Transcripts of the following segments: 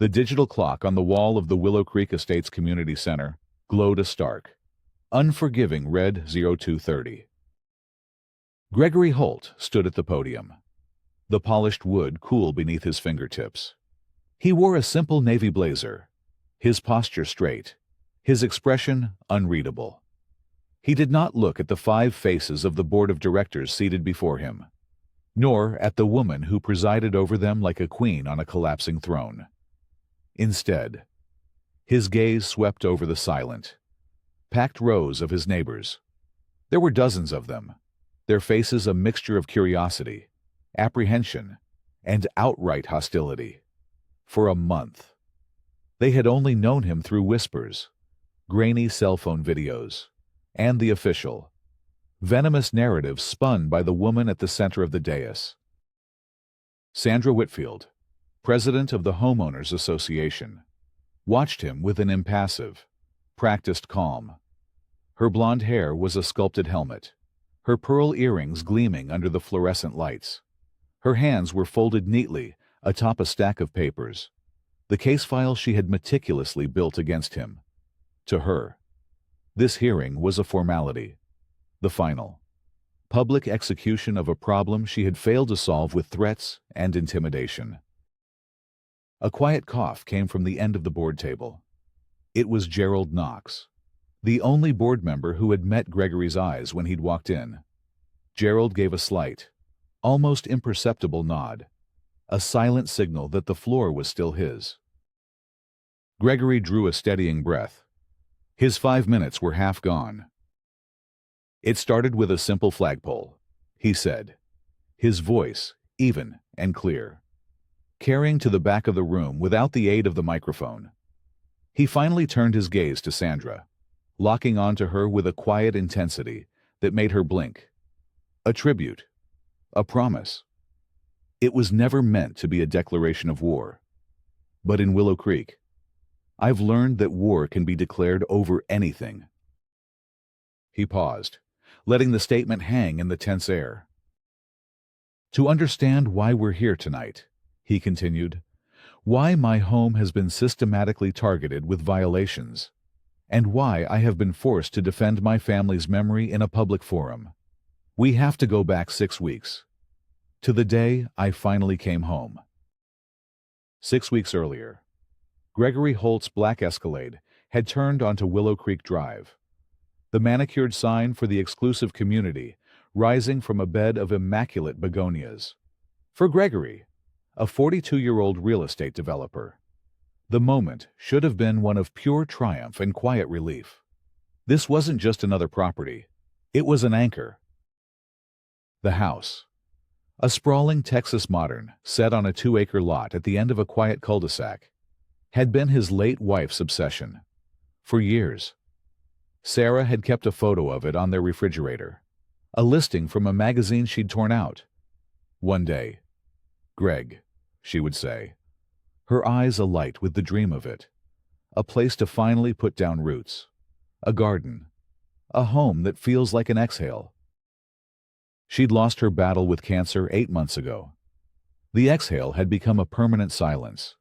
The digital clock on the wall of the Willow Creek Estates Community Center glowed a stark, unforgiving red 0230. Gregory Holt stood at the podium, the polished wood cool beneath his fingertips. He wore a simple navy blazer, his posture straight, his expression unreadable. He did not look at the 5 faces of the board of directors seated before him, nor at the woman who presided over them like a queen on a collapsing throne. Instead, his gaze swept over the silent, packed rows of his neighbors. There were dozens of them, their faces a mixture of curiosity, apprehension, and outright hostility. For a month, they had only known him through whispers, grainy cell phone videos, and the official, venomous narrative spun by the woman at the center of the dais. Sandra Whitfield, president of the Homeowners Association, watched him with an impassive, practiced calm. Her blonde hair was a sculpted helmet, her pearl earrings gleaming under the fluorescent lights. Her hands were folded neatly atop a stack of papers, the case file she had meticulously built against him. To her, this hearing was a formality, the final, public execution of a problem she had failed to solve with threats and intimidation. A quiet cough came from the end of the board table. It was Gerald Knox, the only board member who had met Gregory's eyes when he'd walked in. Gerald gave a slight, almost imperceptible nod, a silent signal that the floor was still his. Gregory drew a steadying breath. His 5 minutes were half gone. It started with a simple flagpole, he said, his voice even and clear, carrying to the back of the room without the aid of the microphone. He finally turned his gaze to Sandra, locking onto her with a quiet intensity that made her blink. A tribute, a promise. It was never meant to be a declaration of war. But in Willow Creek, I've learned that war can be declared over anything. He paused, letting the statement hang in the tense air. To understand why we're here tonight, he continued, why my home has been systematically targeted with violations, and why I have been forced to defend my family's memory in a public forum. We have to go back 6 weeks, to the day I finally came home. 6 weeks earlier, Gregory Holt's black Escalade had turned onto Willow Creek Drive, the manicured sign for the exclusive community rising from a bed of immaculate begonias. For Gregory, a 42-year-old real estate developer, the moment should have been one of pure triumph and quiet relief. This wasn't just another property. It was an anchor. The house, a sprawling Texas modern set on a 2-acre lot at the end of a quiet cul-de-sac, had been his late wife's obsession. For years, Sarah had kept a photo of it on their refrigerator, a listing from a magazine she'd torn out. One day, Greg, she would say, her eyes alight with the dream of it, a place to finally put down roots, a garden, a home that feels like an exhale. She'd lost her battle with cancer 8 months ago. The exhale had become a permanent silence.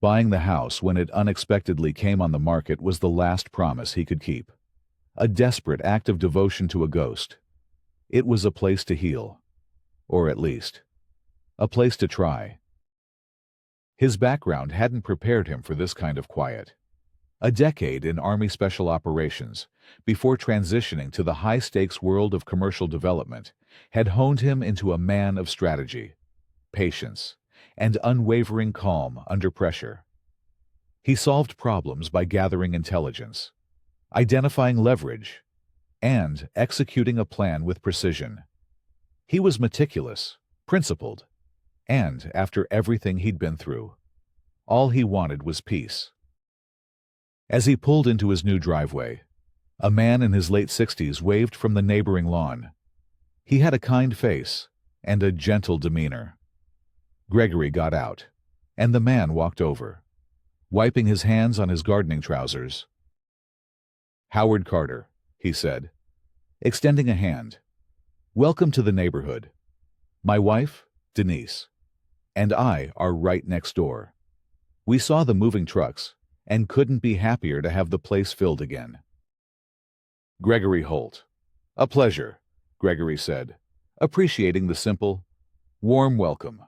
Buying the house when it unexpectedly came on the market was the last promise he could keep. A desperate act of devotion to a ghost. It was a place to heal. Or at least, a place to try. His background hadn't prepared him for this kind of quiet. A decade in Army Special Operations, before transitioning to the high-stakes world of commercial development, had honed him into a man of strategy, patience, and unwavering calm under pressure. He solved problems by gathering intelligence, identifying leverage, and executing a plan with precision. He was meticulous, principled, and, after everything he'd been through, all he wanted was peace. As he pulled into his new driveway, a man in his late 60s waved from the neighboring lawn. He had a kind face and a gentle demeanor. Gregory got out, and the man walked over, wiping his hands on his gardening trousers. "Howard Carter," he said, extending a hand. "Welcome to the neighborhood. My wife, Denise, and I are right next door." We saw the moving trucks and couldn't be happier to have the place filled again. Gregory Holt. A pleasure, Gregory said, appreciating the simple, warm welcome.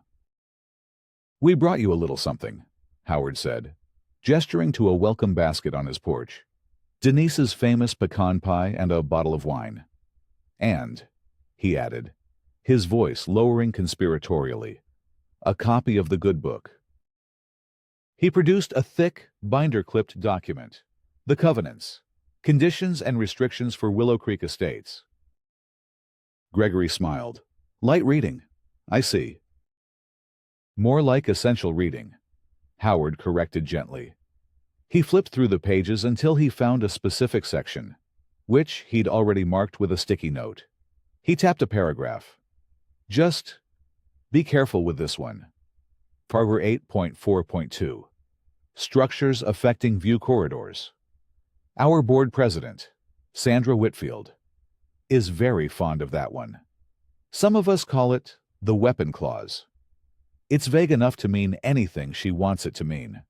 We brought you a little something, Howard said, gesturing to a welcome basket on his porch. Denise's famous pecan pie and a bottle of wine. And, he added, his voice lowering conspiratorially, a copy of the good book. He produced a thick, binder-clipped document, the covenants, conditions and restrictions for Willow Creek Estates. Gregory smiled. Light reading, I see. More like essential reading, Howard corrected gently. He flipped through the pages until he found a specific section, which he'd already marked with a sticky note. He tapped a paragraph. Just be careful with this one. Paragraph 8.4.2. Structures affecting view corridors. Our board president, Sandra Whitfield, is very fond of that one. Some of us call it the weapon clause. It's vague enough to mean anything she wants it to mean.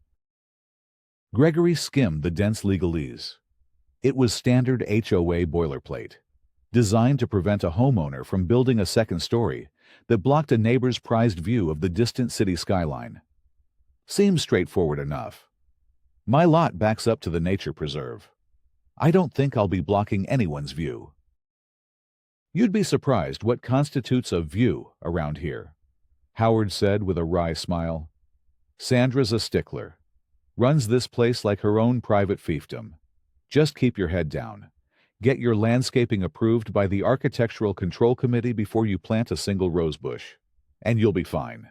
Gregory skimmed the dense legalese. It was standard HOA boilerplate, designed to prevent a homeowner from building a second story that blocked a neighbor's prized view of the distant city skyline. Seems straightforward enough. My lot backs up to the nature preserve. I don't think I'll be blocking anyone's view. You'd be surprised what constitutes a view around here, Howard said with a wry smile. Sandra's a stickler. Runs this place like her own private fiefdom. Just keep your head down. Get your landscaping approved by the Architectural Control Committee before you plant a single rosebush, and you'll be fine.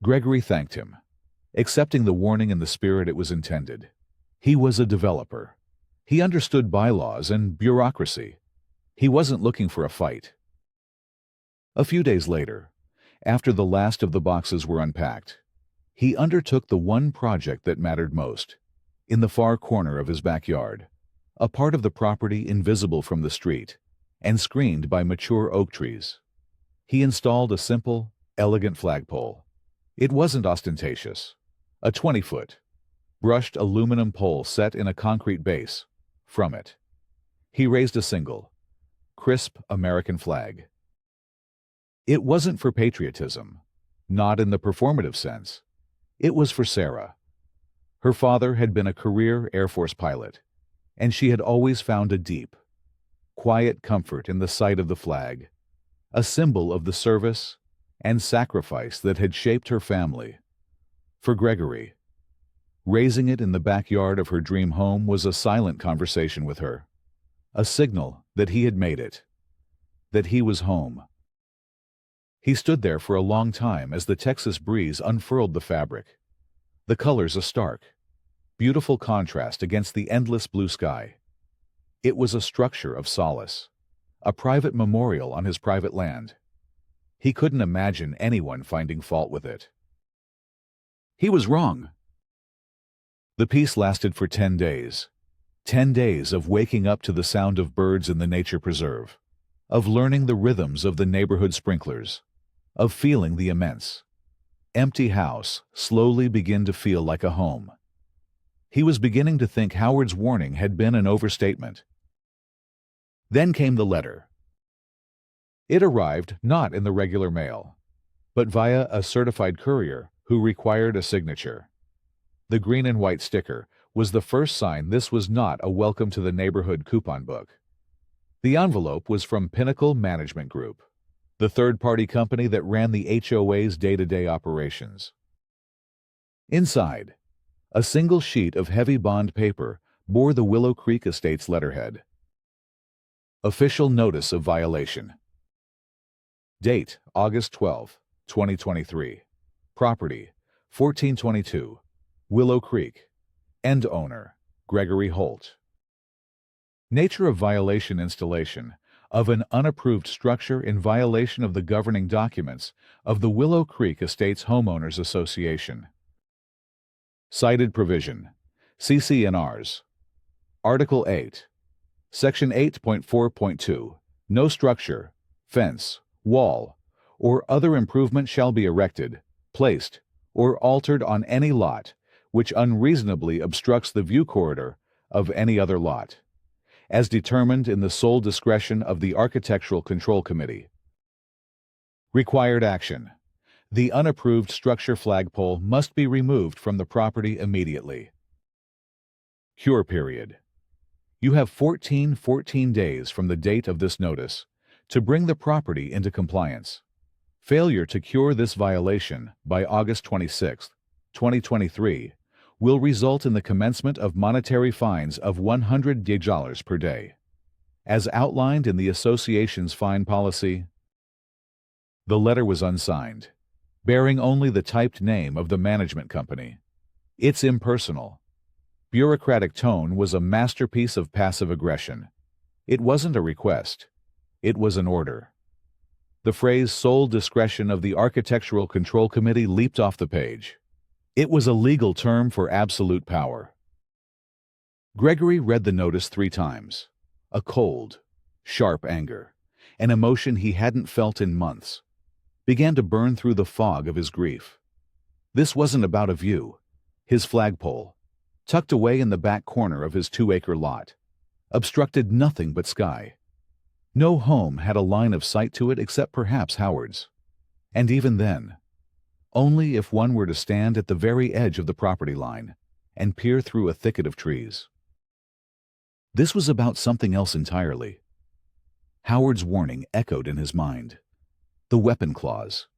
Gregory thanked him, accepting the warning in the spirit it was intended. He was a developer. He understood bylaws and bureaucracy. He wasn't looking for a fight. A few days later, after the last of the boxes were unpacked, he undertook the one project that mattered most, in the far corner of his backyard, a part of the property invisible from the street and screened by mature oak trees. He installed a simple, elegant flagpole. It wasn't ostentatious. A 20-foot, brushed aluminum pole set in a concrete base. From it, he raised a single, crisp American flag. It wasn't for patriotism, not in the performative sense. It was for Sarah. Her father had been a career Air Force pilot, and she had always found a deep, quiet comfort in the sight of the flag, a symbol of the service and sacrifice that had shaped her family. For Gregory, raising it in the backyard of her dream home was a silent conversation with her, a signal that he had made it, that he was home. He stood there for a long time as the Texas breeze unfurled the fabric, the colors a stark, beautiful contrast against the endless blue sky. It was a structure of solace, a private memorial on his private land. He couldn't imagine anyone finding fault with it. He was wrong. The peace lasted for 10 days. 10 days of waking up to the sound of birds in the nature preserve, of learning the rhythms of the neighborhood sprinklers, of feeling the immense, empty house slowly begin to feel like a home. He was beginning to think Howard's warning had been an overstatement. Then came the letter. It arrived not in the regular mail, but via a certified courier who required a signature. The green and white sticker was the first sign this was not a welcome to the neighborhood coupon book. The envelope was from Pinnacle Management Group, the third-party company that ran the HOA's day-to-day operations. Inside, a single sheet of heavy bond paper bore the Willow Creek Estates letterhead. Official Notice of Violation. Date, August 12, 2023. Property, 1422, Willow Creek. End owner, Gregory Holt. Nature of violation: installation of an unapproved structure in violation of the governing documents of the Willow Creek Estates Homeowners Association. Cited provision: CC&Rs. Article 8. Section 8.4.2. No structure, fence, wall, or other improvement shall be erected, placed, or altered on any lot which unreasonably obstructs the view corridor of any other lot, as determined in the sole discretion of the Architectural Control Committee. Required action. The unapproved structure flagpole must be removed from the property immediately. Cure period. You have 14 days from the date of this notice to bring the property into compliance. Failure to cure this violation by August 26, 2023, will result in the commencement of monetary fines of $100 per day, as outlined in the association's fine policy. The letter was unsigned, bearing only the typed name of the management company. Its impersonal, bureaucratic tone was a masterpiece of passive aggression. It wasn't a request. It was an order. The phrase "sole discretion of the Architectural Control Committee" leaped off the page. It was a legal term for absolute power. Gregory read the notice 3 times. A cold, sharp anger, an emotion he hadn't felt in months, began to burn through the fog of his grief. This wasn't about a view. His flagpole, tucked away in the back corner of his 2-acre lot, obstructed nothing but sky. No home had a line of sight to it except perhaps Howard's. And even then, only if one were to stand at the very edge of the property line and peer through a thicket of trees. This was about something else entirely. Howard's warning echoed in his mind. The weapon clause.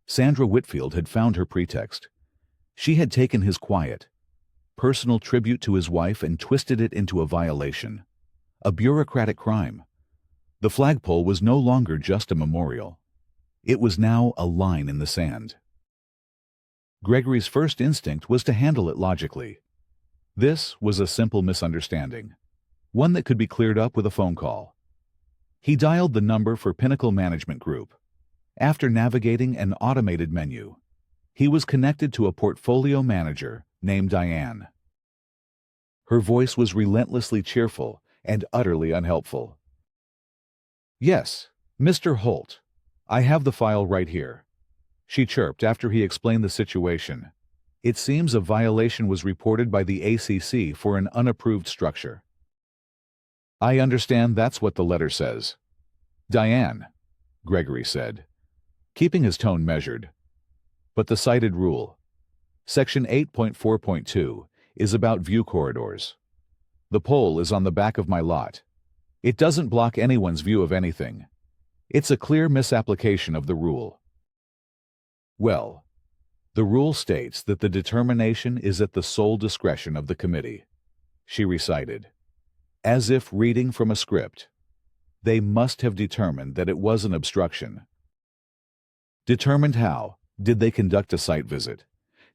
Sandra Whitfield had found her pretext. She had taken his quiet, personal tribute to his wife and twisted it into a violation, a bureaucratic crime. The flagpole was no longer just a memorial. It was now a line in the sand. Gregory's first instinct was to handle it logically. This was a simple misunderstanding, one that could be cleared up with a phone call. He dialed the number for Pinnacle Management Group. After navigating an automated menu, he was connected to a portfolio manager named Diane. Her voice was relentlessly cheerful and utterly unhelpful. "Yes, Mr. Holt. I have the file right here," she chirped after he explained the situation. "It seems a violation was reported by the ACC for an unapproved structure." "I understand that's what the letter says." "Diane," Gregory said, keeping his tone measured. "But the cited rule, Section 8.4.2, is about view corridors. The pole is on the back of my lot. It doesn't block anyone's view of anything. It's a clear misapplication of the rule." "Well, the rule states that the determination is at the sole discretion of the committee," she recited, as if reading from a script. "They must have determined that it was an obstruction." Determined how? Did they conduct a site visit?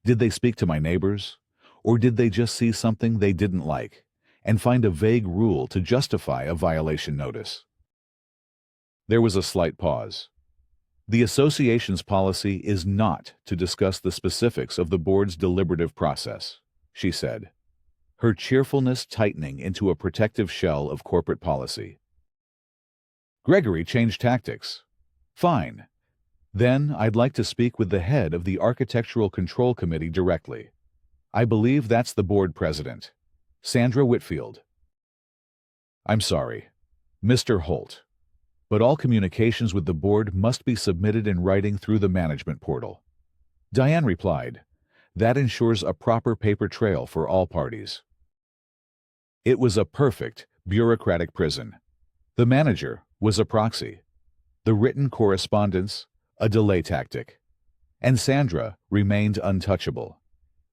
Did they speak to my neighbors? Or did they just see something they didn't like and find a vague rule to justify a violation notice? There was a slight pause. "The association's policy is not to discuss the specifics of the board's deliberative process," she said, her cheerfulness tightening into a protective shell of corporate policy. Gregory changed tactics. "Fine. Then I'd like to speak with the head of the Architectural Control Committee directly. I believe that's the board president, Sandra Whitfield." "I'm sorry, Mr. Holt, but all communications with the board must be submitted in writing through the management portal," Diane replied. "That ensures a proper paper trail for all parties." It was a perfect bureaucratic prison. The manager was a proxy, the written correspondence a delay tactic, and Sandra remained untouchable,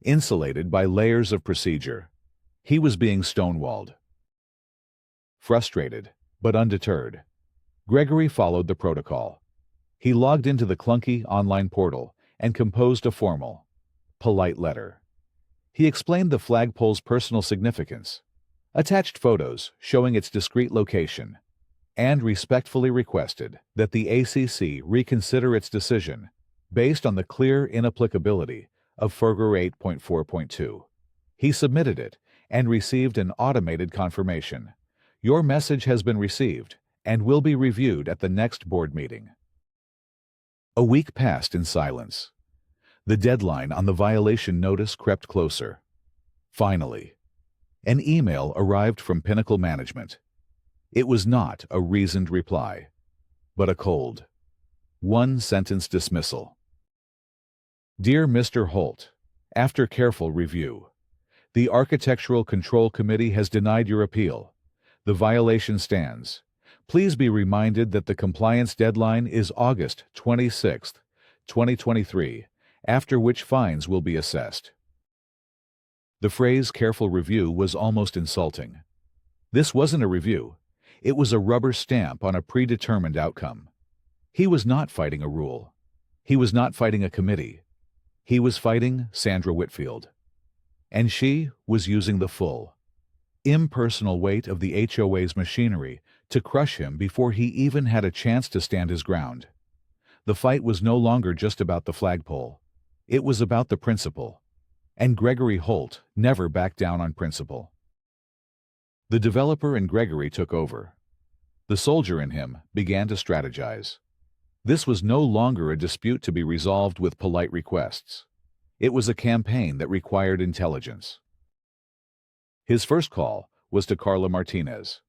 insulated by layers of procedure. He was being stonewalled. Frustrated, but undeterred, Gregory followed the protocol. He logged into the clunky online portal and composed a formal, polite letter. He explained the flagpole's personal significance, attached photos showing its discrete location, and respectfully requested that the ACC reconsider its decision based on the clear inapplicability of FERGR 8.4.2. He submitted it and received an automated confirmation. "Your message has been received and will be reviewed at the next board meeting." A week passed in silence. The deadline on the violation notice crept closer. Finally, an email arrived from Pinnacle Management. It was not a reasoned reply, but a cold, one-sentence dismissal. Dear Mr. Holt, after careful review, the Architectural Control Committee has denied your appeal. The violation stands. Please be reminded that the compliance deadline is August 26, 2023, after which fines will be assessed. The phrase careful review was almost insulting. This wasn't a review. It was a rubber stamp on a predetermined outcome. He was not fighting a rule. He was not fighting a committee. He was fighting Sandra Whitfield. And she was using the full, impersonal weight of the HOA's machinery to crush him before he even had a chance to stand his ground. The fight was no longer just about the flagpole. It was about the principle. And Gregory Holt never backed down on principle. The developer and Gregory took over. The soldier in him began to strategize. This was no longer a dispute to be resolved with polite requests. It was a campaign that required intelligence. His first call was to Carla Martinez.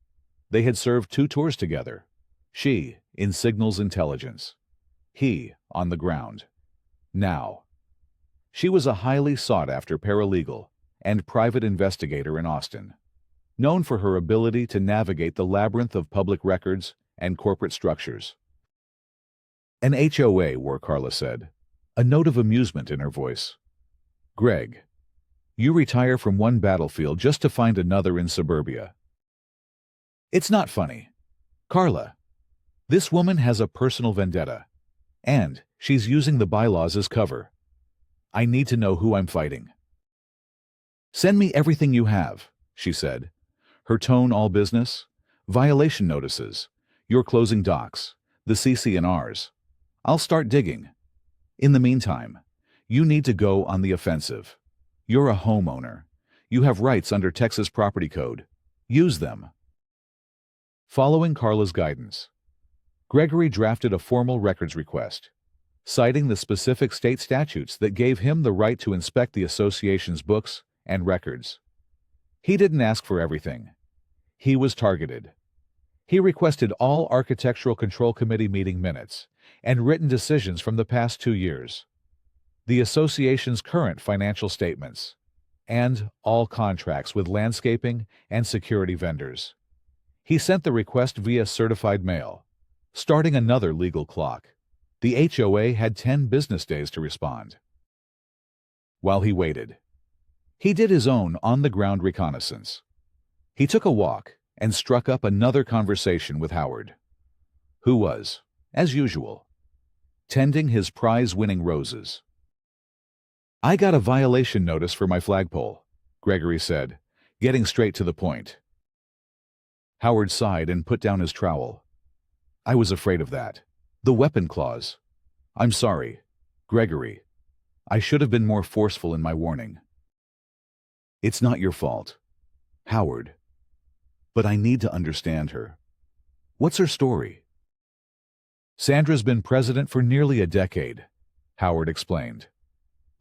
They had served 2 tours together. She, in signals intelligence. He, on the ground. Now. She was a highly sought-after paralegal and private investigator in Austin, known for her ability to navigate the labyrinth of public records and corporate structures. An HOA, wore Carla said, a note of amusement in her voice. Greg, you retire from one battlefield just to find another in suburbia. It's not funny. Carla, this woman has a personal vendetta, and she's using the bylaws as cover. I need to know who I'm fighting. Send me everything you have, she said, her tone all business. Violation notices, your closing docs, the CC&Rs. I'll start digging. In the meantime, you need to go on the offensive. You're a homeowner. You have rights under Texas Property Code. Use them. Following Carla's guidance, Gregory drafted a formal records request, citing the specific state statutes that gave him the right to inspect the association's books and records. He didn't ask for everything. He was targeted. He requested all Architectural Control Committee meeting minutes and written decisions from the past 2 years, the association's current financial statements, and all contracts with landscaping and security vendors. He sent the request via certified mail, starting another legal clock. The HOA had 10 business days to respond. While he waited, he did his own on-the-ground reconnaissance. He took a walk and struck up another conversation with Howard, who was, as usual, tending his prize-winning roses. I got a violation notice for my flagpole, Gregory said, getting straight to the point. Howard sighed and put down his trowel. I was afraid of that. The weapon clause. I'm sorry, Gregory. I should have been more forceful in my warning. It's not your fault, Howard. But I need to understand her. What's her story? Sandra's been president for nearly a decade, Howard explained,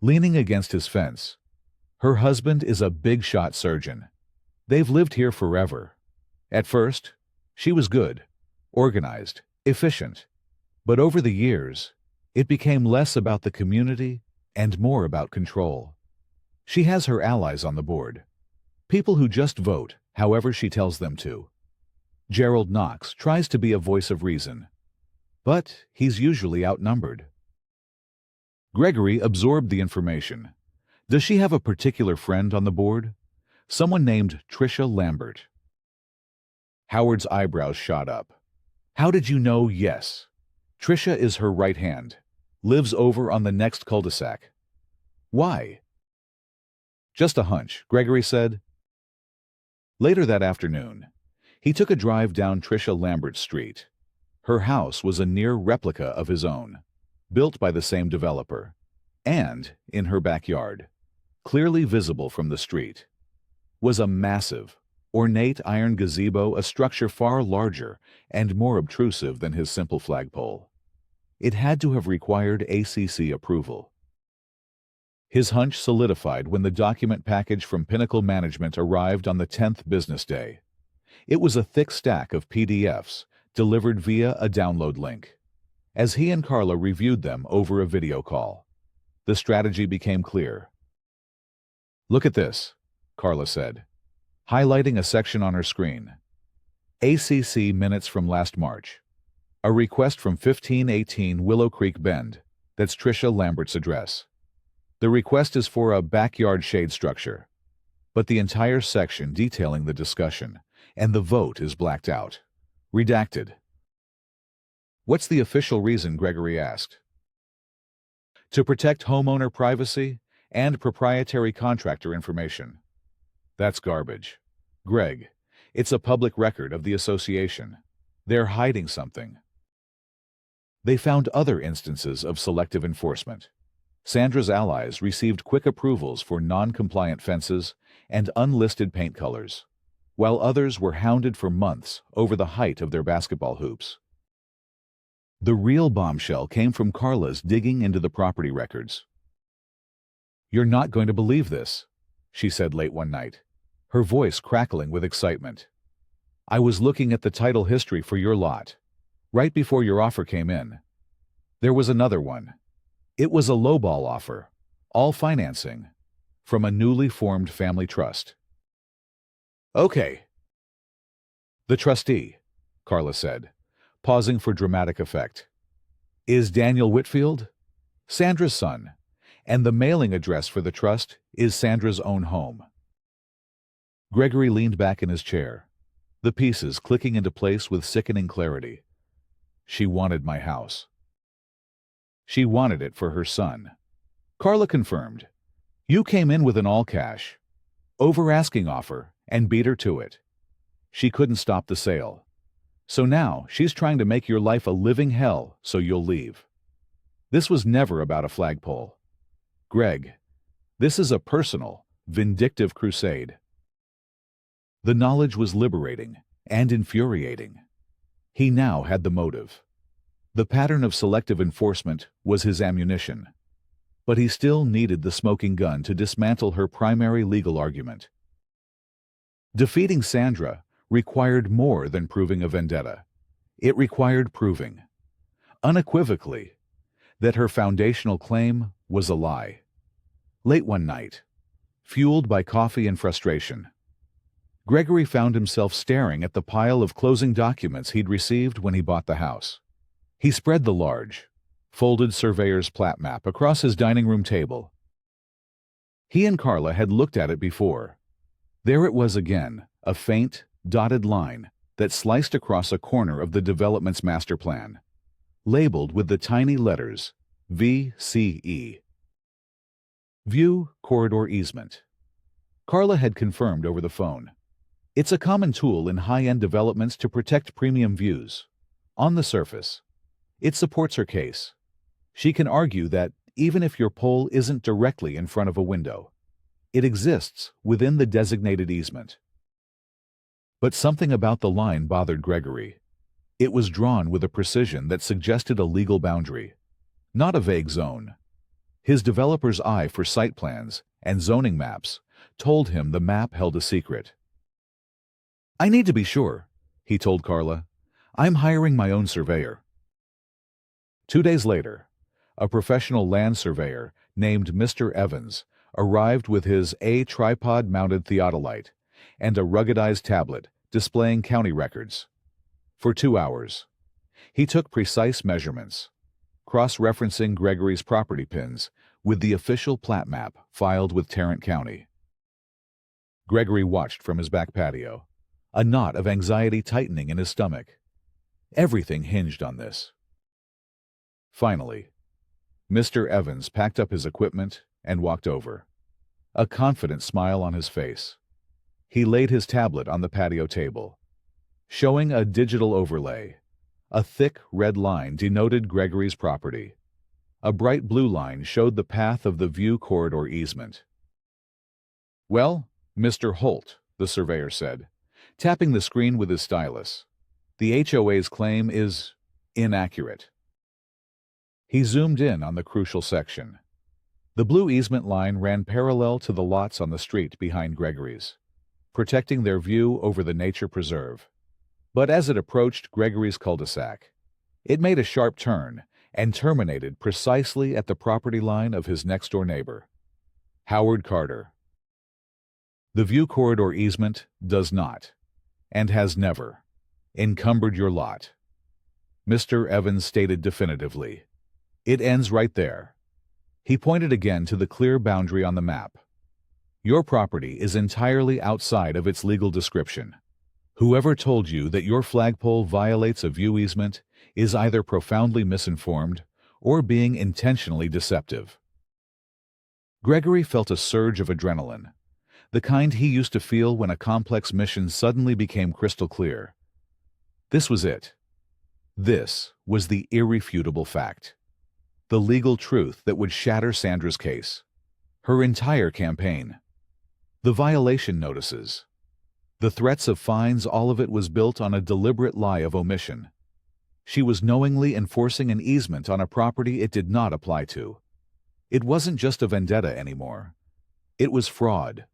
leaning against his fence. Her husband is a big-shot surgeon. They've lived here forever. At first, she was good, organized, efficient. But over the years, it became less about the community and more about control. She has her allies on the board, people who just vote however she tells them to. Gerald Knox tries to be a voice of reason, but he's usually outnumbered. Gregory absorbed the information. Does she have a particular friend on the board? Someone named Tricia Lambert. Howard's eyebrows shot up. How did you know? Yes. Tricia is her right hand. Lives over on the next cul-de-sac. Why? Just a hunch, Gregory said. Later that afternoon, he took a drive down Tricia Lambert's street. Her house was a near replica of his own, built by the same developer, and in her backyard, clearly visible from the street, was a massive, ornate iron gazebo, a structure far larger and more obtrusive than his simple flagpole. It had to have required ACC approval. His hunch solidified when the document package from Pinnacle Management arrived on the 10th business day. It was a thick stack of PDFs delivered via a download link. As he and Carla reviewed them over a video call, the strategy became clear. "Look at this," Carla said, highlighting a section on her screen. ACC minutes from last March. A request from 1518 Willow Creek Bend. That's Tricia Lambert's address. The request is for a backyard shade structure, but the entire section detailing the discussion and the vote is blacked out. Redacted. "What's the official reason?" Gregory asked. "To protect homeowner privacy and proprietary contractor information." "That's garbage. Greg, it's a public record of the association. They're hiding something." They found other instances of selective enforcement. Sandra's allies received quick approvals for non-compliant fences and unlisted paint colors, while others were hounded for months over the height of their basketball hoops. The real bombshell came from Carla's digging into the property records. "You're not going to believe this," she said late one night, her voice crackling with excitement. "I was looking at the title history for your lot, right before your offer came in. There was another one. It was a lowball offer, all financing, from a newly formed family trust." "Okay." "The trustee," Carla said, pausing for dramatic effect, "is Daniel Whitfield, Sandra's son, and the mailing address for the trust is Sandra's own home." Gregory leaned back in his chair, the pieces clicking into place with sickening clarity. She wanted my house. She wanted it for her son. Carla confirmed. "You came in with an all-cash, over-asking offer and beat her to it. She couldn't stop the sale. So now she's trying to make your life a living hell so you'll leave. This was never about a flagpole. Greg, this is a personal, vindictive crusade." The knowledge was liberating and infuriating. He now had the motive. The pattern of selective enforcement was his ammunition, but he still needed the smoking gun to dismantle her primary legal argument. Defeating Sandra required more than proving a vendetta. It required proving, unequivocally, that her foundational claim was a lie. Late one night, fueled by coffee and frustration, Gregory found himself staring at the pile of closing documents he'd received when he bought the house. He spread the large, folded surveyor's plat map across his dining room table. He and Carla had looked at it before. There it was again, a faint, dotted line that sliced across a corner of the development's master plan, labeled with the tiny letters VCE. View Corridor Easement. Carla had confirmed over the phone. It's a common tool in high-end developments to protect premium views. On the surface, it supports her case. She can argue that even if your pole isn't directly in front of a window, it exists within the designated easement. But something about the line bothered Gregory. It was drawn with a precision that suggested a legal boundary, not a vague zone. His developer's eye for site plans and zoning maps told him the map held a secret. "I need to be sure," he told Carla. "I'm hiring my own surveyor." 2 days later, a professional land surveyor named Mr. Evans arrived with his tripod-mounted theodolite and a ruggedized tablet displaying county records. For 2 hours, he took precise measurements, cross-referencing Gregory's property pins with the official plat map filed with Tarrant County. Gregory watched from his back patio, a knot of anxiety tightening in his stomach. Everything hinged on this. Finally, Mr. Evans packed up his equipment and walked over, a confident smile on his face. He laid his tablet on the patio table, showing a digital overlay. A thick red line denoted Gregory's property. A bright blue line showed the path of the view corridor easement. "Well, Mr. Holt," the surveyor said, tapping the screen with his stylus, "the HOA's claim is inaccurate." He zoomed in on the crucial section. The blue easement line ran parallel to the lots on the street behind Gregory's, protecting their view over the nature preserve. But as it approached Gregory's cul-de-sac, it made a sharp turn and terminated precisely at the property line of his next-door neighbor, Howard Carter. The view corridor easement does not, and has never, encumbered your lot, Mr. Evans stated definitively. It ends right there. He pointed again to the clear boundary on the map. Your property is entirely outside of its legal description. Whoever told you that your flagpole violates a view easement is either profoundly misinformed or being intentionally deceptive. Gregory felt a surge of adrenaline, the kind he used to feel when a complex mission suddenly became crystal clear. This was it. This was the irrefutable fact. The legal truth that would shatter Sandra's case. Her entire campaign. The violation notices. The threats of fines, all of it was built on a deliberate lie of omission. She was knowingly enforcing an easement on a property it did not apply to. It wasn't just a vendetta anymore. It was fraud.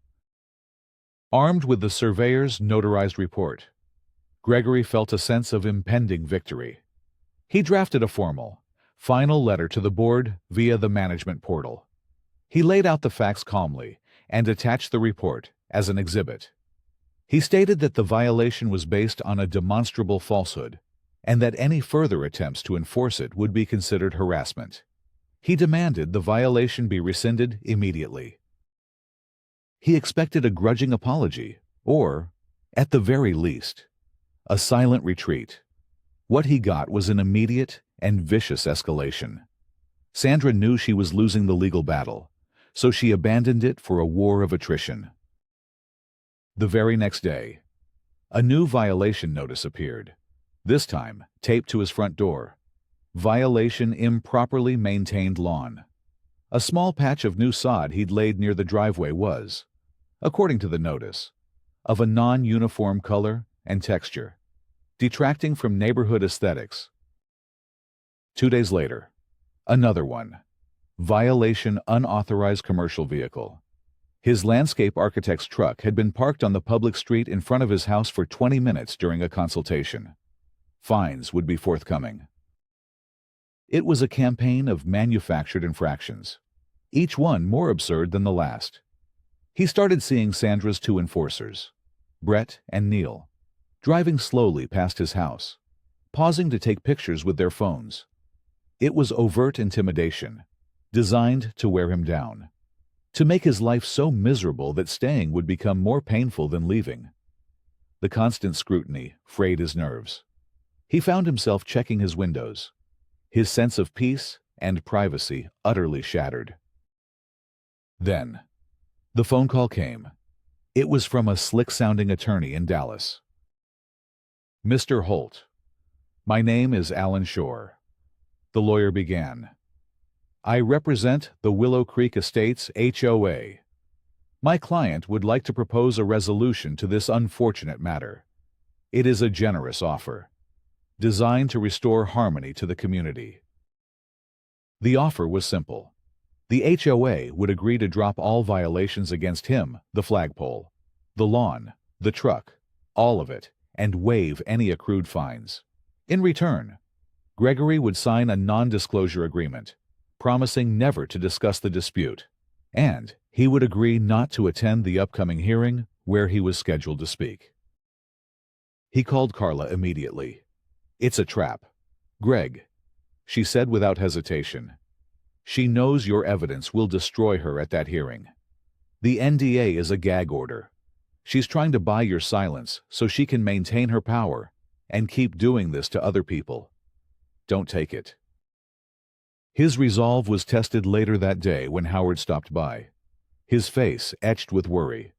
Armed with the surveyor's notarized report, Gregory felt a sense of impending victory. He drafted a formal, final letter to the board via the management portal. He laid out the facts calmly and attached the report as an exhibit. He stated that the violation was based on a demonstrable falsehood and that any further attempts to enforce it would be considered harassment. He demanded the violation be rescinded immediately. He expected a grudging apology or, at the very least, a silent retreat. What he got was an immediate and vicious escalation. Sandra knew she was losing the legal battle, so she abandoned it for a war of attrition. The very next day, a new violation notice appeared, this time taped to his front door. Violation: improperly maintained lawn. A small patch of new sod he'd laid near the driveway was, according to the notice, of a non-uniform color and texture, detracting from neighborhood aesthetics. 2 days later, another one. Violation: unauthorized commercial vehicle. His landscape architect's truck had been parked on the public street in front of his house for 20 minutes during a consultation. Fines would be forthcoming. It was a campaign of manufactured infractions, each one more absurd than the last. He started seeing Sandra's two enforcers, Brett and Neil, driving slowly past his house, pausing to take pictures with their phones. It was overt intimidation, designed to wear him down, to make his life so miserable that staying would become more painful than leaving. The constant scrutiny frayed his nerves. He found himself checking his windows, his sense of peace and privacy utterly shattered. Then, the phone call came. It was from a slick-sounding attorney in Dallas. "Mr. Holt, my name is Alan Shore," the lawyer began. "I represent the Willow Creek Estates HOA. My client would like to propose a resolution to this unfortunate matter. It is a generous offer, designed to restore harmony to the community." The offer was simple. The HOA would agree to drop all violations against him, the flagpole, the lawn, the truck, all of it, and waive any accrued fines. In return, Gregory would sign a non-disclosure agreement, promising never to discuss the dispute, and he would agree not to attend the upcoming hearing where he was scheduled to speak. He called Carla immediately. "It's a trap, Greg," she said without hesitation. "She knows your evidence will destroy her at that hearing. The NDA is a gag order. She's trying to buy your silence so she can maintain her power and keep doing this to other people. Don't take it." His resolve was tested later that day when Howard stopped by, his face etched with worry.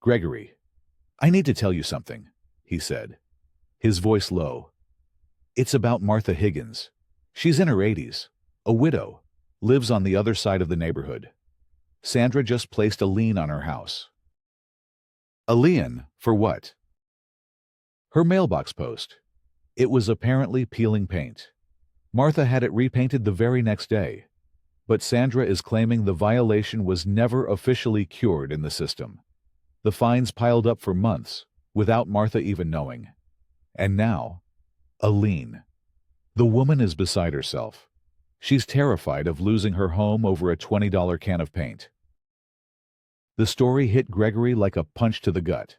"Gregory, I need to tell you something," he said, his voice low. "It's about Martha Higgins. She's in her 80s, a widow, lives on the other side of the neighborhood. Sandra just placed a lien on her house." "A lien? For what?" "Her mailbox post. It was apparently peeling paint. Martha had it repainted the very next day. but Sandra is claiming the violation was never officially cured in the system. The fines piled up for months, without Martha even knowing. And now, a lien. The woman is beside herself. She's terrified of losing her home over a $20 can of paint. The story hit Gregory like a punch to the gut.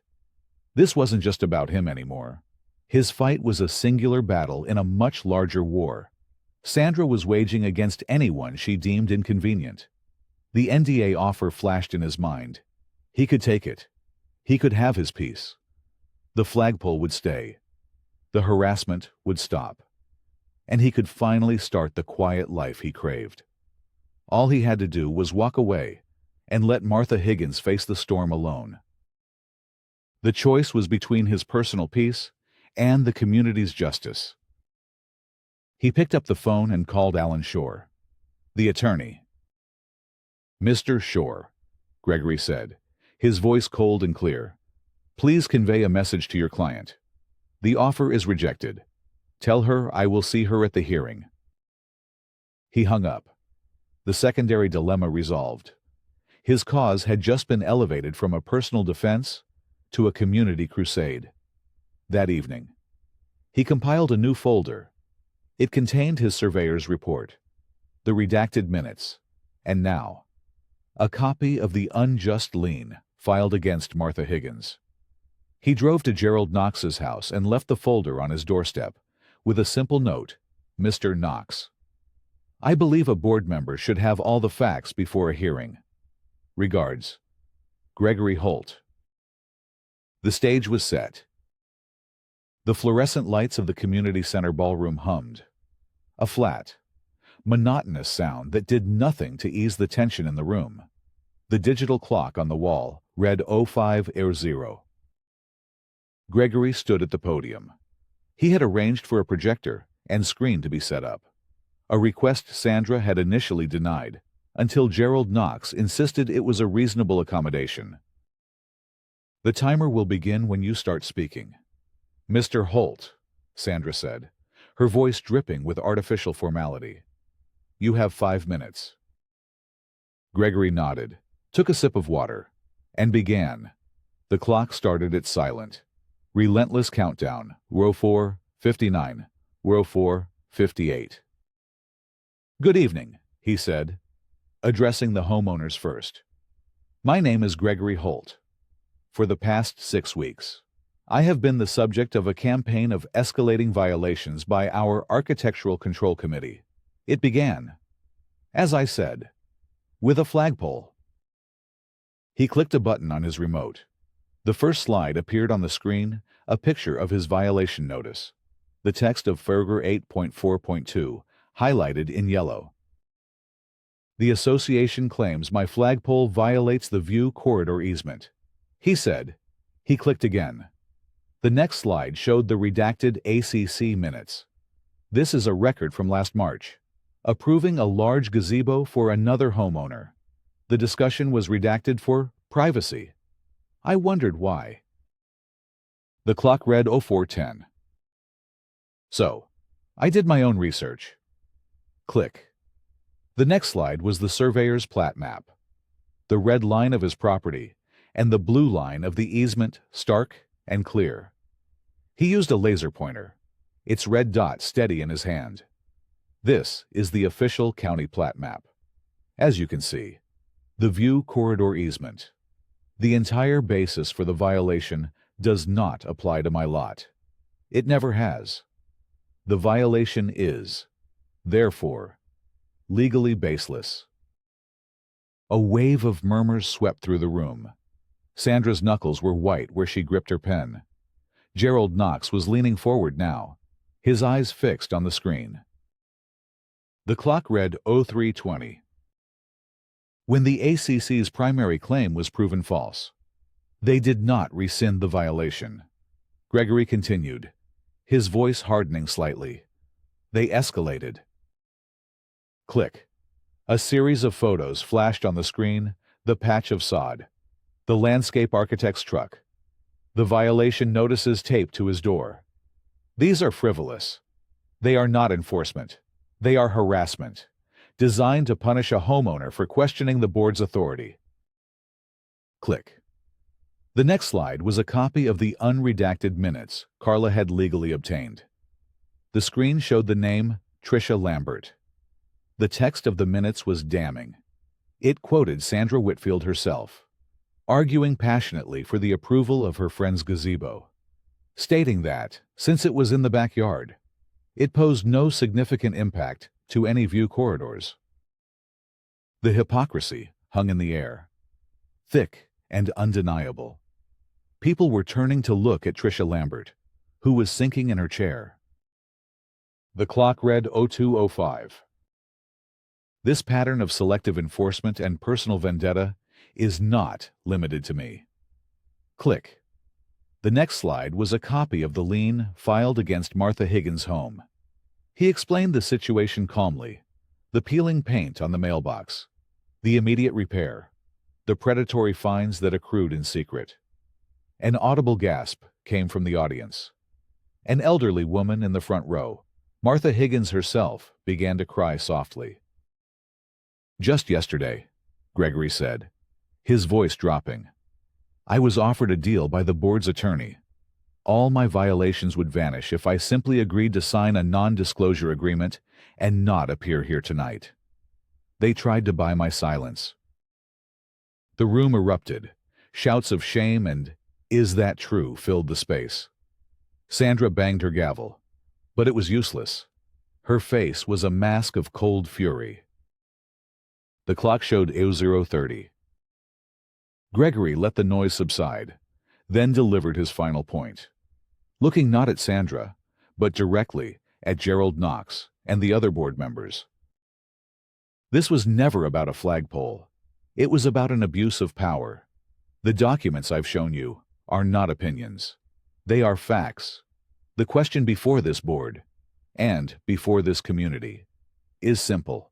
This wasn't just about him anymore. His fight was a singular battle in a much larger war. Sandra was waging against anyone she deemed inconvenient. The NDA offer flashed in his mind. He could take it. He could have his peace. The flagpole would stay. The harassment would stop. And he could finally start the quiet life he craved. All he had to do was walk away and let Martha Higgins face the storm alone. The choice was between his personal peace and the community's justice. He picked up the phone and called Alan Shore, the attorney. "Mr. Shore," Gregory said, his voice cold and clear, "please convey a message to your client. The offer is rejected. Tell her I will see her at the hearing." He hung up. The secondary dilemma resolved. His cause had just been elevated from a personal defense to a community crusade. That evening, he compiled a new folder. It contained his surveyor's report, the redacted minutes, and now, a copy of the unjust lien filed against Martha Higgins. He drove to Gerald Knox's house and left the folder on his doorstep with a simple note, "Mr. Knox, I believe a board member should have all the facts before a hearing. Regards, Gregory Holt." The stage was set. The fluorescent lights of the community center ballroom hummed. A flat, monotonous sound that did nothing to ease the tension in the room. The digital clock on the wall read 05:00. Gregory stood at the podium. He had arranged for a projector and screen to be set up, a request Sandra had initially denied, until Gerald Knox insisted it was a reasonable accommodation. "The timer will begin when you start speaking." "Mr. Holt," Sandra said, her voice dripping with artificial formality. "You have 5 minutes." Gregory nodded, took a sip of water, and began. The clock started its silent, relentless countdown, row 4, 59, row 4, 58. "Good evening," he said, addressing the homeowners first. "My name is Gregory Holt. For the past 6 weeks, I have been the subject of a campaign of escalating violations by our Architectural Control Committee. It began, as I said, with a flagpole." He clicked a button on his remote. The first slide appeared on the screen, a picture of his violation notice, the text of Figure 8.4.2, highlighted in yellow. "The association claims my flagpole violates the view corridor easement," he said. He clicked again. The next slide showed the redacted ACC minutes. "This is a record from last March, approving a large gazebo for another homeowner. The discussion was redacted for privacy. I wondered why." The clock read 04:10. "So, I did my own research." Click. The next slide was the surveyor's plat map. The red line of his property and the blue line of the easement stark and clear. He used a laser pointer, its red dot steady in his hand. This is the official county plat map. As you can see, the view corridor easement. The entire basis for the violation does not apply to my lot. It never has. The violation is, therefore, legally baseless. A wave of murmurs swept through the room. Sandra's knuckles were white where she gripped her pen. Gerald Knox was leaning forward now, his eyes fixed on the screen. The clock read 03:20. When the ACC's primary claim was proven false, they did not rescind the violation. Gregory continued, his voice hardening slightly. They escalated. Click. A series of photos flashed on the screen, the patch of sod, the landscape architect's truck, the violation notices taped to his door. These are frivolous. They are not enforcement. They are harassment. designed to punish a homeowner for questioning the board's authority. Click. The next slide was a copy of the unredacted minutes Carla had legally obtained. The screen showed the name Tricia Lambert. The text of the minutes was damning. It quoted Sandra Whitfield herself, arguing passionately for the approval of her friend's gazebo, stating that, since it was in the backyard, it posed no significant impact to any view corridors. The hypocrisy hung in the air, thick and undeniable. People were turning to look at Tricia Lambert, who was sinking in her chair. The clock read 02:05. This pattern of selective enforcement and personal vendetta is not limited to me. Click. The next slide was a copy of the lien filed against Martha Higgins' home. He explained the situation calmly: the peeling paint on the mailbox, the immediate repair, the predatory fines that accrued in secret. An audible gasp came from the audience. An elderly woman in the front row, Martha Higgins herself, began to cry softly. "Just yesterday," Gregory said, his voice dropping, "I was offered a deal by the board's attorney. All my violations would vanish if I simply agreed to sign a non-disclosure agreement and not appear here tonight. They tried to buy my silence." The room erupted. Shouts of shame and "Is that true?" filled the space. Sandra banged her gavel, but it was useless. Her face was a mask of cold fury. The clock showed 00:30. Gregory let the noise subside, then delivered his final point, looking not at Sandra, but directly at Gerald Knox and the other board members. This was never about a flagpole. It was about an abuse of power. The documents I've shown you are not opinions. They are facts. The question before this board, and before this community, is simple.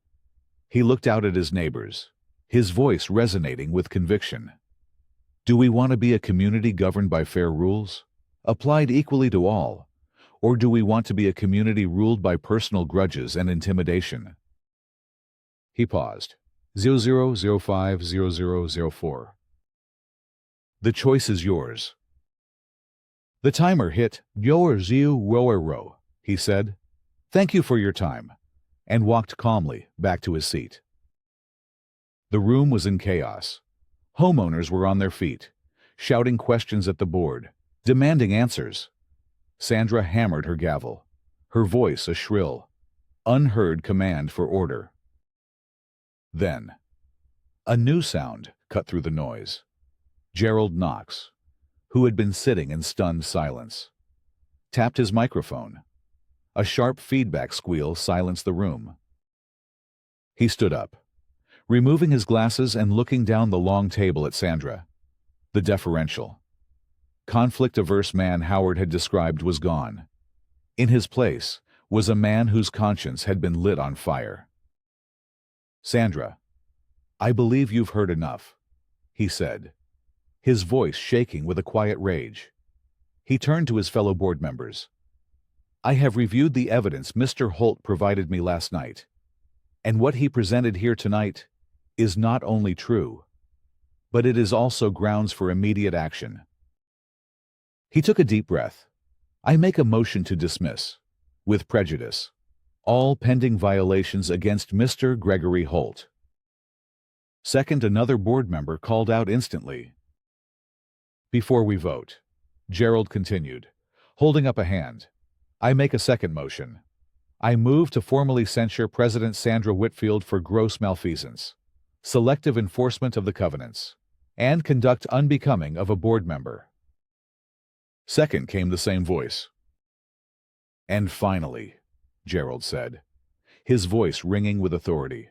He looked out at his neighbors, his voice resonating with conviction. Do we want to be a community governed by fair rules, applied equally to all, or do we want to be a community ruled by personal grudges and intimidation? He paused. 00:05:0004. The choice is yours. The timer hit "0:00," he said. "Thank you for your time," and walked calmly back to his seat. The room was in chaos. Homeowners were on their feet, shouting questions at the board, demanding answers. Sandra hammered her gavel, her voice a shrill, unheard command for order. Then, a new sound cut through the noise. Gerald Knox, who had been sitting in stunned silence, tapped his microphone. A sharp feedback squeal silenced the room. He stood up, removing his glasses and looking down the long table at Sandra. The deferential, conflict-averse man Howard had described was gone. In his place was a man whose conscience had been lit on fire. "Sandra, I believe you've heard enough," he said, his voice shaking with a quiet rage. He turned to his fellow board members. "I have reviewed the evidence Mr. Holt provided me last night, and what he presented here tonight is not only true, but it is also grounds for immediate action." He took a deep breath. "I make a motion to dismiss, with prejudice, all pending violations against Mr. Gregory Holt." Second, another board member called out instantly. "Before we vote," Gerald continued, holding up a hand, "I make a second motion. I move to formally censure President Sandra Whitfield for gross malfeasance, selective enforcement of the covenants, and conduct unbecoming of a board member." Second came the same voice. "And finally," Gerald said, his voice ringing with authority,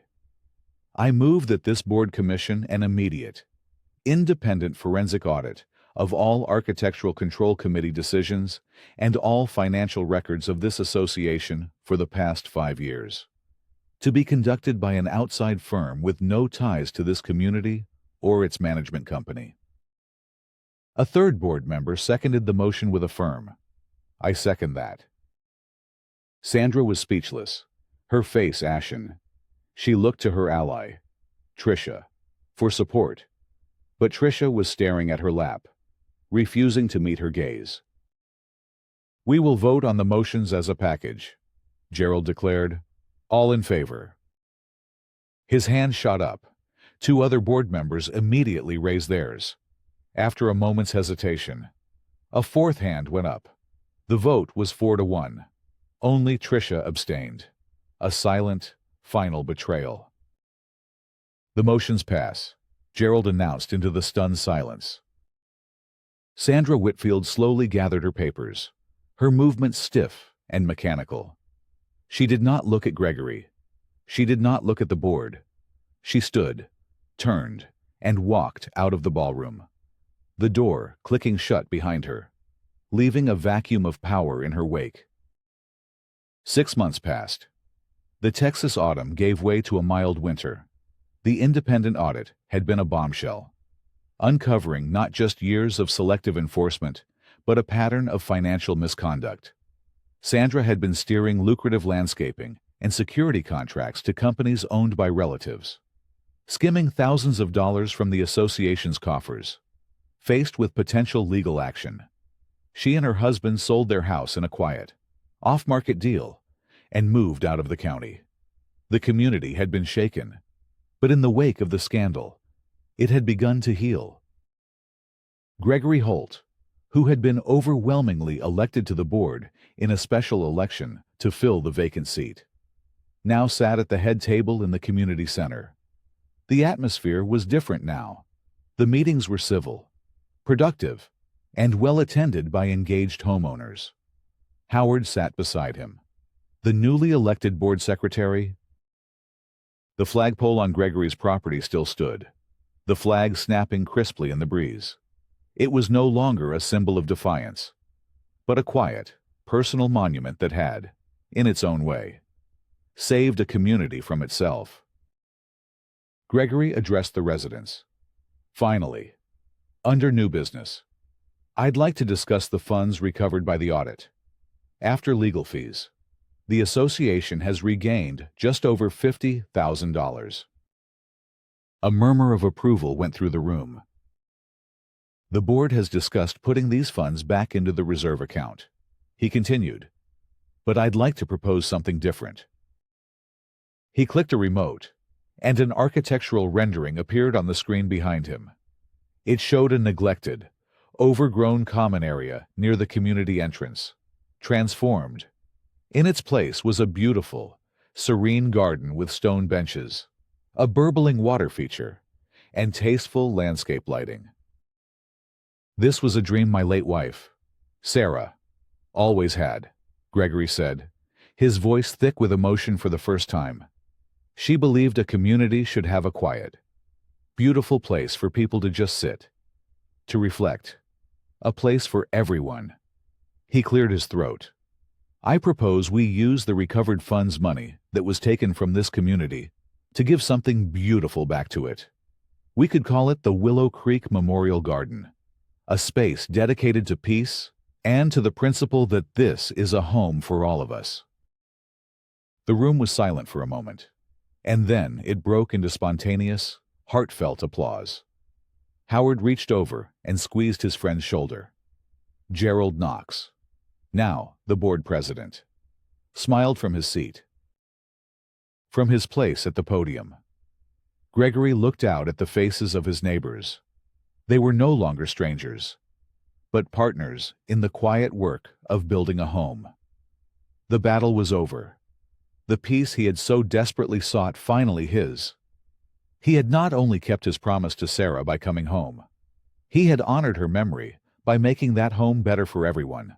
"I move that this board commission an immediate, independent forensic audit of all Architectural Control Committee decisions and all financial records of this association for the past 5 years, to be conducted by an outside firm with no ties to this community or its management company." A third board member seconded the motion with a firm, "I second that." Sandra was speechless, her face ashen. She looked to her ally, Tricia, for support, but Tricia was staring at her lap, refusing to meet her gaze. "We will vote on the motions as a package," Gerald declared. "All in favor." His hand shot up. Two other board members immediately raised theirs. After a moment's hesitation, a fourth hand went up. The vote was 4-1. Only Tricia abstained. A silent, final betrayal. "The motions pass," Gerald announced into the stunned silence. Sandra Whitfield slowly gathered her papers, her movements stiff and mechanical. She did not look at Gregory. She did not look at the board. She stood, turned, and walked out of the ballroom, the door clicking shut behind her, leaving a vacuum of power in her wake. 6 months passed. The Texas autumn gave way to a mild winter. The independent audit had been a bombshell, uncovering not just years of selective enforcement, but a pattern of financial misconduct. Sandra had been steering lucrative landscaping and security contracts to companies owned by relatives, skimming thousands of dollars from the association's coffers. Faced with potential legal action, she and her husband sold their house in a quiet, off-market deal and moved out of the county. The community had been shaken, but in the wake of the scandal, it had begun to heal. Gregory Holt, who had been overwhelmingly elected to the board in a special election to fill the vacant seat, now sat at the head table in the community center. The atmosphere was different now. The meetings were civil, productive, and well attended by engaged homeowners. Howard sat beside him, the newly elected board secretary. The flagpole on Gregory's property still stood, the flag snapping crisply in the breeze. It was no longer a symbol of defiance, but a quiet, personal monument that had, in its own way, saved a community from itself. Gregory addressed the residents. "Finally, under new business, I'd like to discuss the funds recovered by the audit. After legal fees, the association has regained just over $50,000. A murmur of approval went through the room. "The board has discussed putting these funds back into the reserve account," he continued. "But I'd like to propose something different." He clicked a remote, and an architectural rendering appeared on the screen behind him. It showed a neglected, overgrown common area near the community entrance, transformed. In its place was a beautiful, serene garden with stone benches, a burbling water feature, and tasteful landscape lighting. "This was a dream my late wife, Sarah, always had," Gregory said, his voice thick with emotion for the first time. "She believed a community should have a quiet, beautiful place for people to just sit, to reflect, a place for everyone." He cleared his throat. "I propose we use the recovered funds money that was taken from this community to give something beautiful back to it. We could call it the Willow Creek Memorial Garden, a space dedicated to peace and to the principle that this is a home for all of us." The room was silent for a moment, and then it broke into spontaneous, heartfelt applause. Howard reached over and squeezed his friend's shoulder. Gerald Knox, now the board president, smiled from his seat. From his place at the podium, Gregory looked out at the faces of his neighbors. They were no longer strangers, but partners in the quiet work of building a home. The battle was over. The peace he had so desperately sought finally his. He had not only kept his promise to Sarah by coming home, he had honored her memory by making that home better for everyone.